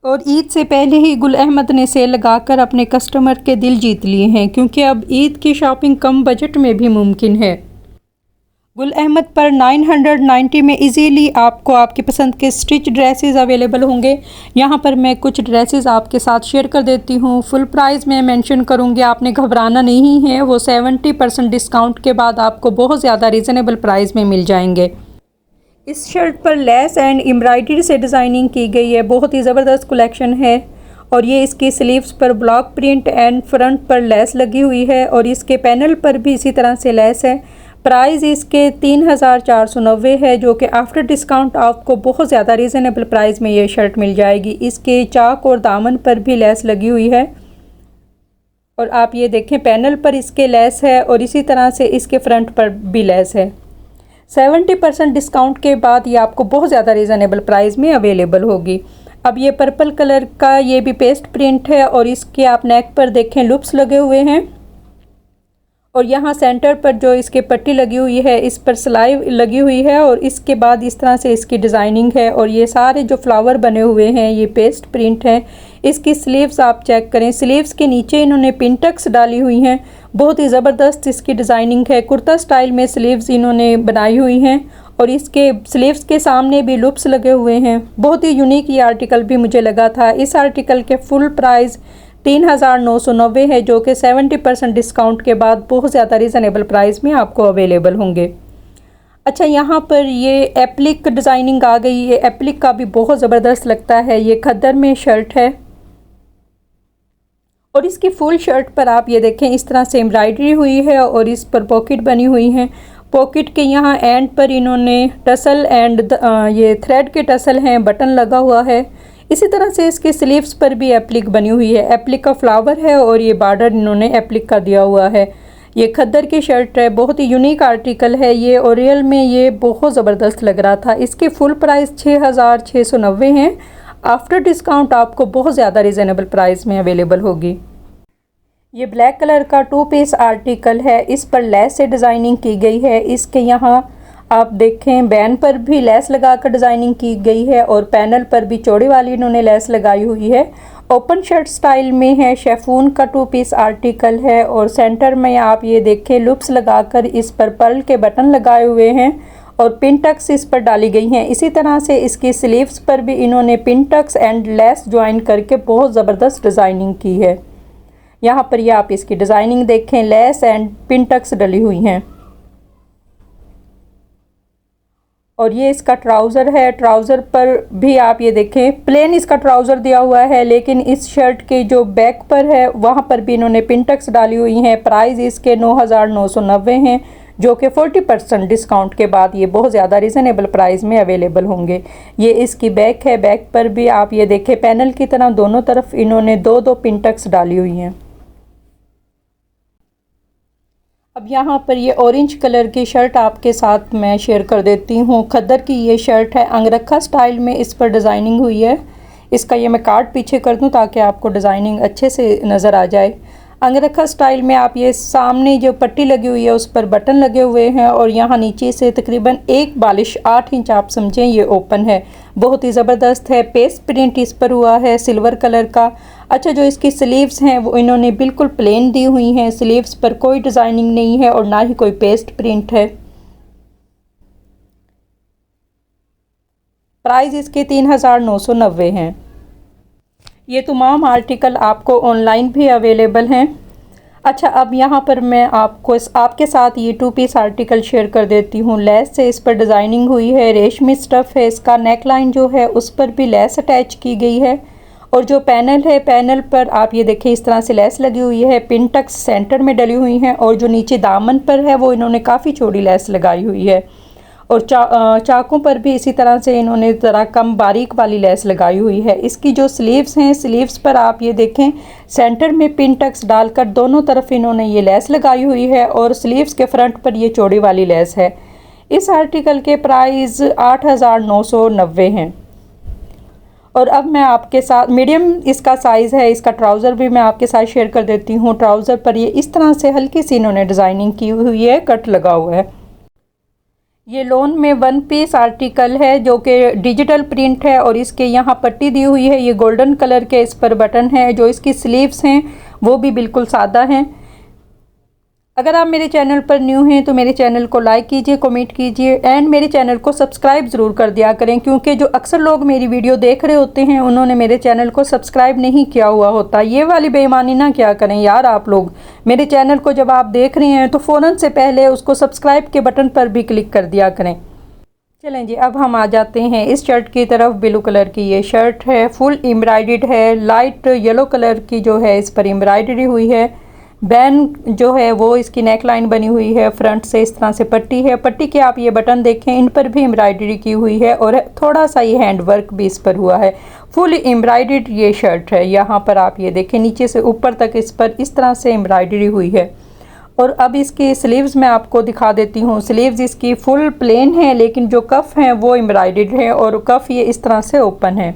और ईद से पहले ही गुल अहमद ने सेल लगाकर अपने कस्टमर के दिल जीत लिए हैं, क्योंकि अब ईद की शॉपिंग कम बजट में भी मुमकिन है। गुल अहमद पर 990 में इजीली आपको आपकी पसंद के स्टिच ड्रेसेस अवेलेबल होंगे। यहाँ पर मैं कुछ ड्रेसेस आपके साथ शेयर कर देती हूँ। फुल प्राइस में मेंशन करूँगी, आपने घबराना नहीं है। वो 70% डिस्काउंट के बाद आपको बहुत ज़्यादा रीज़नेबल प्राइस में मिल जाएंगे। इस शर्ट पर लेस एंड एम्ब्रॉयडरी से डिज़ाइनिंग की गई है। बहुत ही ज़बरदस्त कलेक्शन है। और ये इसकी स्लीव्स पर ब्लॉक प्रिंट एंड फ्रंट पर लेस लगी हुई है और इसके पैनल पर भी इसी तरह से लेस है। प्राइस इसके 3490 है, जो कि आफ्टर डिस्काउंट आपको बहुत ज़्यादा रीज़नेबल प्राइस में ये शर्ट मिल जाएगी। इसके चाक और दामन पर भी लेस लगी हुई है और आप ये देखें पैनल पर इसके लेस है और इसी तरह से इसके फ्रंट पर भी लेस है। 70% डिस्काउंट के बाद ये आपको बहुत ज़्यादा रीज़नेबल प्राइस में अवेलेबल होगी। अब ये पर्पल कलर का ये भी पेस्ट प्रिंट है और इसके आप नेक पर देखें लूप्स लगे हुए हैं और यहाँ सेंटर पर जो इसके पट्टी लगी हुई है इस पर सिलाई लगी हुई है और इसके बाद इस तरह से इसकी डिज़ाइनिंग है और ये सारे जो फ्लावर बने हुए हैं ये पेस्ट प्रिंट है। इसकी स्लीव्स आप चेक करें, स्लीव्स के नीचे इन्होंने पिनटक्स डाली हुई हैं। बहुत ही ज़बरदस्त इसकी डिज़ाइनिंग है। कुर्ता स्टाइल में स्लीव्स इन्होंने बनाई हुई हैं और इसके स्लीव्स के सामने भी लूप्स लगे हुए हैं। बहुत ही यूनिक ये आर्टिकल भी मुझे लगा था। इस आर्टिकल के फुल प्राइस 3990 है, जो कि 70% डिस्काउंट के बाद बहुत ज़्यादा रीज़नेबल प्राइस में आपको अवेलेबल होंगे। अच्छा, यहाँ पर ये एप्लिक डिज़ाइनिंग आ गई है। एप्लिक का भी बहुत ज़बरदस्त लगता है। ये खद्दर में शर्ट है और इसकी फुल शर्ट पर आप ये देखें इस तरह से एम्ब्रॉयडरी हुई है और इस पर पॉकेट बनी हुई हैं। पॉकेट के यहाँ एंड पर इन्होंने टसल एंड ये थ्रेड के टसल हैं, बटन लगा हुआ है। इसी तरह से इसके स्लीव्स पर भी एप्लिक बनी हुई है। एप्लिक का फ्लावर है और ये बॉर्डर इन्होंने एप्लिक का दिया हुआ है। ये खद्दर की शर्ट है। बहुत ही यूनिक आर्टिकल है ये और रियल में ये बहुत ज़बरदस्त लग रहा था। इसकी फुल प्राइस 6690 है। आफ्टर डिस्काउंट आपको बहुत ज़्यादा रीज़नेबल प्राइस में अवेलेबल होगी। ये ब्लैक कलर का 2 पीस आर्टिकल है। इस पर लेस से डिज़ाइनिंग की गई है। इसके यहाँ आप देखें बैन पर भी लेस लगाकर डिज़ाइनिंग की गई है और पैनल पर भी चौड़ी वाली इन्होंने लेस लगाई हुई है। ओपन शर्ट स्टाइल में है। शेफून का 2 पीस आर्टिकल है और सेंटर में आप ये देखें लूप्स लगाकर इस पर पर्ल के बटन लगाए हुए हैं और पिन टक्स इस पर डाली गई हैं। इसी तरह से इसकी स्लीव्स पर भी इन्होंने pin tucks and lace join करके बहुत ज़बरदस्त डिज़ाइनिंग की है। यहाँ पर ये आप इसकी डिज़ाइनिंग देखें, लेस एंड पिन टक्स डली हुई हैं। और ये इसका ट्राउज़र है। ट्राउज़र पर भी आप ये देखें प्लेन इसका ट्राउज़र दिया हुआ है, लेकिन इस शर्ट के जो बैक पर है वहाँ पर भी इन्होंने पिनटक्स डाली हुई हैं। प्राइस इसके 9990 हैं, जो कि 40% डिस्काउंट के बाद ये बहुत ज़्यादा रीज़नेबल प्राइस में अवेलेबल होंगे। ये इसकी बैक है। बैक पर भी आप ये देखें पैनल की तरह दोनों तरफ इन्होंने 2-2 पिनटक्स डाली हुई हैं। अब यहाँ पर ये ऑरेंज कलर की शर्ट आपके साथ मैं शेयर कर देती हूँ। खद्दर की ये शर्ट है। अंगरखा स्टाइल में इस पर डिज़ाइनिंग हुई है। इसका ये मैं कार्ड पीछे कर दूँ ताकि आपको डिज़ाइनिंग अच्छे से नज़र आ जाए। अंगरखा स्टाइल में आप ये सामने जो पट्टी लगी हुई है उस पर बटन लगे हुए हैं और यहाँ नीचे से तकरीबन एक बालिश 8 इंच आप समझें ये ओपन है। बहुत ही ज़बरदस्त है। पेस्ट प्रिंट इस पर हुआ है सिल्वर कलर का। अच्छा, जो इसकी स्लीव्स हैं वो इन्होंने बिल्कुल प्लेन दी हुई हैं। स्लीव्स पर कोई डिज़ाइनिंग नहीं है और ना ही कोई पेस्ट प्रिंट है। प्राइस इसके 3990 हैं। ये तमाम आर्टिकल आपको ऑनलाइन भी अवेलेबल हैं। अच्छा, अब यहाँ पर मैं आपके साथ ये 2 पीस आर्टिकल शेयर कर देती हूँ। लेस से इस पर डिज़ाइनिंग हुई है। रेशमी स्टफ़ है। इसका नेक लाइन जो है उस पर भी लेस अटैच की गई है और जो पैनल है पैनल पर आप ये देखें इस तरह से लेस लगी हुई है। पिन टक्स सेंटर में डली हुई हैं और जो नीचे दामन पर है वो इन्होंने काफ़ी चौड़ी लेस लगाई हुई है और चाकों पर भी इसी तरह से इन्होंने ज़रा कम बारीक वाली लेस लगाई हुई है। इसकी जो स्लीव्स हैं स्लीव्स पर आप ये देखें सेंटर में पिन टक्स डालकर दोनों तरफ इन्होंने ये लेस लगाई हुई है और स्लीव्स के फ्रंट पर ये चौड़ी वाली लेस है। इस आर्टिकल के प्राइस 8990 हैं। और अब मैं आपके साथ मीडियम इसका साइज़ है, इसका ट्राउज़र भी मैं आपके साथ शेयर कर देती हूँ। ट्राउज़र पर ये इस तरह से हल्की सी इन्होंने डिज़ाइनिंग की हुई है, कट लगा हुआ है। ये लोन में 1 पीस आर्टिकल है जो कि डिजिटल प्रिंट है और इसके यहाँ पट्टी दी हुई है। ये गोल्डन कलर के इस पर बटन है। जो इसकी स्लीव्स हैं वो भी बिल्कुल सादा हैं। अगर आप मेरे चैनल पर न्यू हैं तो मेरे चैनल को लाइक कीजिए, कमेंट कीजिए एंड मेरे चैनल को सब्सक्राइब ज़रूर कर दिया करें, क्योंकि जो अक्सर लोग मेरी वीडियो देख रहे होते हैं उन्होंने मेरे चैनल को सब्सक्राइब नहीं किया हुआ होता। ये वाली बेईमानी ना क्या करें यार आप लोग। मेरे चैनल को जब आप देख रहे हैं तो फ़ौरन से पहले उसको सब्सक्राइब के बटन पर भी क्लिक कर दिया करें। चलें जी, अब हम आ जाते हैं इस शर्ट की तरफ। ब्लू कलर की ये शर्ट है, फुल एम्ब्रॉयडर्ड है। लाइट येलो कलर की जो है इस पर एम्ब्रॉयडरी हुई है। बैन जो है वो इसकी नेक लाइन बनी हुई है। फ्रंट से इस तरह से पट्टी है। पट्टी के आप ये बटन देखें, इन पर भी एम्ब्रॉयडरी की हुई है और थोड़ा सा ये हैंड वर्क भी इस पर हुआ है। फुल एम्ब्रॉयडर्ड ये शर्ट है। यहाँ पर आप ये देखें, नीचे से ऊपर तक इस पर इस तरह से एम्ब्रॉयडरी हुई है। और अब इसकी स्लीव्स मैं आपको दिखा देती हूँ। स्लीव्स इसकी फुल प्लेन है, लेकिन जो कफ हैं वो एम्ब्रॉयडर्ड है और कफ ये इस तरह से ओपन है।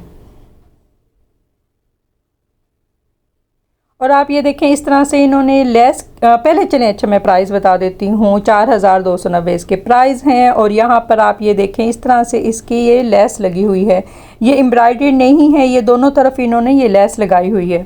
और आप ये देखें इस तरह से इन्होंने लेस पहले चलें, अच्छा मैं प्राइस बता देती हूँ। 4290 इसके प्राइस हैं। और यहाँ पर आप ये देखें इस तरह से इसकी ये लेस लगी हुई है। ये एम्ब्रॉयडरी नहीं है, ये दोनों तरफ इन्होंने ये लेस लगाई हुई है।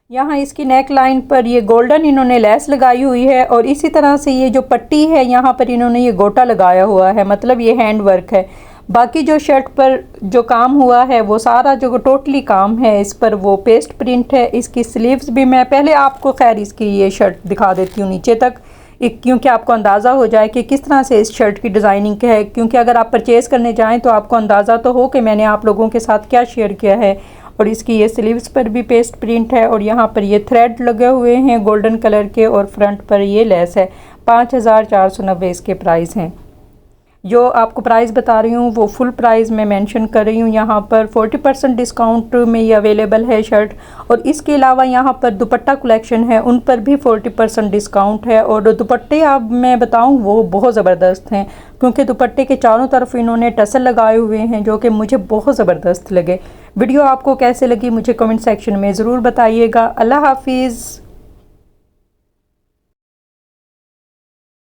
यहाँ इसकी नेक लाइन पर ये गोल्डन इन्होंने लेस लगाई हुई है और इसी तरह से ये जो पट्टी है यहाँ पर इन्होंने ये गोटा लगाया हुआ है, मतलब ये हैंड वर्क है। बाकी जो शर्ट पर जो काम हुआ है वो सारा जो टोटली काम है इस पर वो पेस्ट प्रिंट है। इसकी स्लीव्स भी मैं पहले आपको खैर इसकी ये शर्ट दिखा देती हूँ नीचे तक, क्योंकि आपको अंदाज़ा हो जाए कि किस तरह से इस शर्ट की डिज़ाइनिंग है। क्योंकि अगर आप परचेज़ करने जाएँ तो आपको अंदाज़ा तो हो कि मैंने आप लोगों के साथ क्या शेयर किया है। और इसकी ये स्लीव्स पर भी पेस्ट प्रिंट है और यहाँ पर ये थ्रेड लगे हुए हैं गोल्डन कलर के और फ्रंट पर ये लेस है। 5490 इसके प्राइस हैं। जो आपको प्राइस बता रही हूँ वो फुल प्राइस मैं मेंशन कर रही हूँ। यहाँ पर 40% डिस्काउंट में ये अवेलेबल है शर्ट। और इसके अलावा यहाँ पर दुपट्टा कलेक्शन है, उन पर भी 40% डिस्काउंट है। और दुपट्टे आप मैं बताऊँ वो बहुत ज़बरदस्त हैं, क्योंकि दुपट्टे के चारों तरफ इन्होंने टसल लगाए हुए हैं जो कि मुझे बहुत ज़बरदस्त लगे। वीडियो आपको कैसे लगी मुझे कमेंट सेक्शन में ज़रूर बताइएगा। अल्लाह हाफिज़।